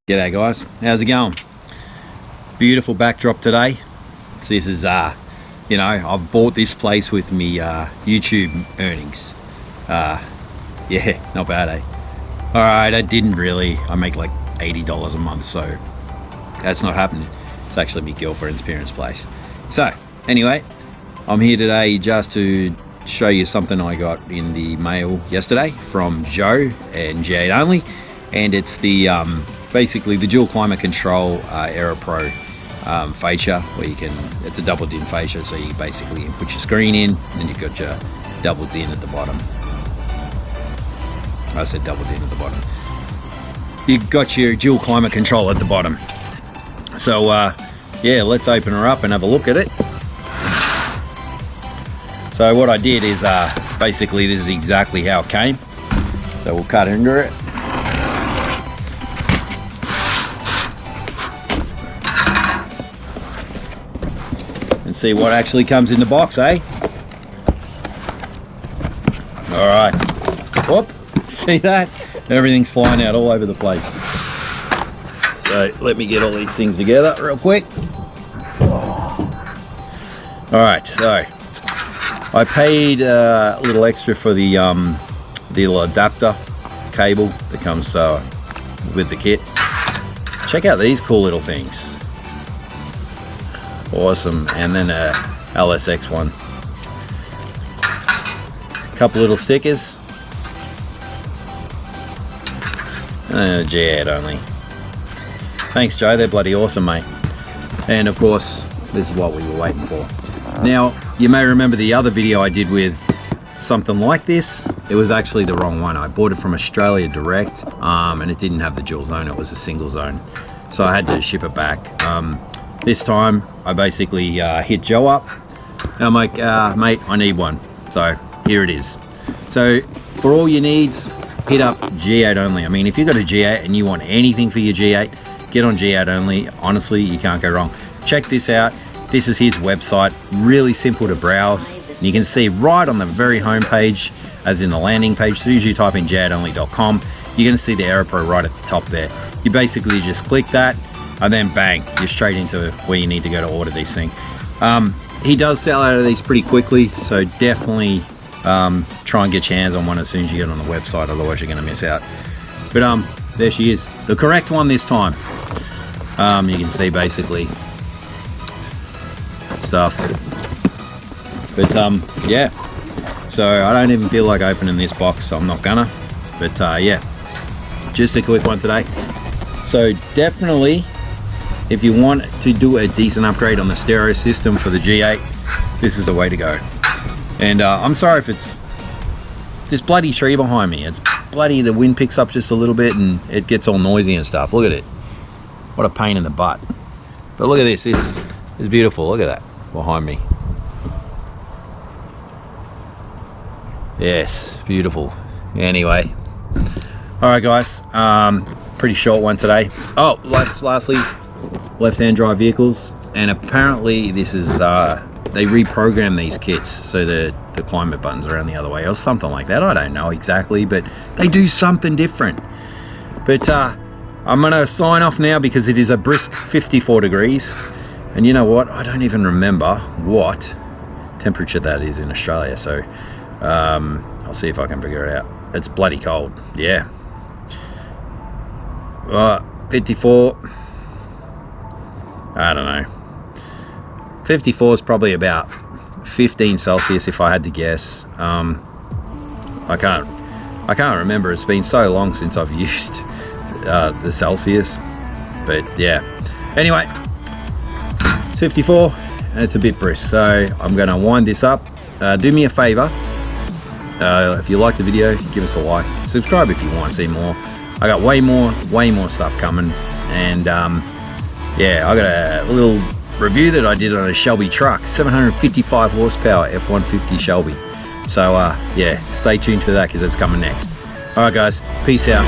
G'day guys, how's it going? Beautiful backdrop today. So this is you know, I've bought this place with me YouTube earnings. Yeah, not bad, eh? Alright, I didn't really. I make like $80 a month, so that's not happening. It's actually my girlfriend's parents' place. So anyway, I'm here today just to show you something I got in the mail yesterday from Joe and G8 only, and it's the basically the dual climate control Aerpro fascia, where you can, it's a double din fascia, so you basically put your screen in and then you've got your double din at the bottom. I said double din at the bottom. You've got your dual climate control at the bottom. So yeah, let's open her up and have a look at it. So what I did is basically this is exactly how it came. So we'll cut into it. And see what actually comes in the box, eh? All right. Whoop! See that? Everything's flying out all over the place. So let me get all these things together real quick. All right. So I paid a little extra for the little adapter cable that comes with the kit. Check out these cool little things. Awesome. And then a LSX one. A couple little stickers. And a G8 only. Thanks, Joe. They're bloody awesome, mate. And of course, this is what we were waiting for. Now, you may remember the other video I did with something like this. It was actually the wrong one. I bought it from Australia direct, and it didn't have the dual zone. It was a single zone. So I had to ship it back. This time, I basically hit Joe up. And I'm like, mate, I need one. So here it is. So for all your needs, hit up G8 only. I mean, if you've got a G8 and you want anything for your G8, get on G8 only. Honestly, you can't go wrong. Check this out. This is his website. Really simple to browse. You can see right on the very home page, as in the landing page. As soon as you type in g8only.com, you're going to see the Aerpro right at the top there. You basically just click that, and then bang, you're straight into where you need to go to order these things. He does sell out of these pretty quickly, so definitely try and get your hands on one as soon as you get on the website, otherwise you're going to miss out. But there she is, the correct one this time. You can see basically stuff. But yeah, so I don't even feel like opening this box, so I'm not gonna. But yeah, just a quick one today. So definitely, if you want to do a decent upgrade on the stereo system for the G8, this is the way to go. And I'm sorry if it's this bloody tree behind me. It's bloody, the wind picks up just a little bit and it gets all noisy and stuff. Look at it. What a pain in the butt. But look at this. This is beautiful. Look at that behind me. Yes, beautiful. Anyway. Alright guys. Pretty short one today. Oh, lastly, left-hand drive vehicles, and apparently this is they reprogram these kits so the climate buttons are around the other way or something like that. I don't know exactly, but they do something different. But I'm gonna sign off now because it is a brisk 54 degrees, and you know what, I don't even remember what temperature that is in Australia, so I'll see if I can figure it out. It's bloody cold. Yeah, 54, I don't know, 54 is probably about 15 Celsius if I had to guess. I can't remember. It's been so long since I've used the Celsius, but yeah. Anyway, it's 54 and it's a bit brisk, so I'm going to wind this up. Do me a favor, if you like the video, give us a like, subscribe if you want to see more. I got way more stuff coming, and yeah, I got a little review that I did on a Shelby truck, 755 horsepower F-150 Shelby. So yeah, stay tuned for that because it's coming next. All right guys, peace out.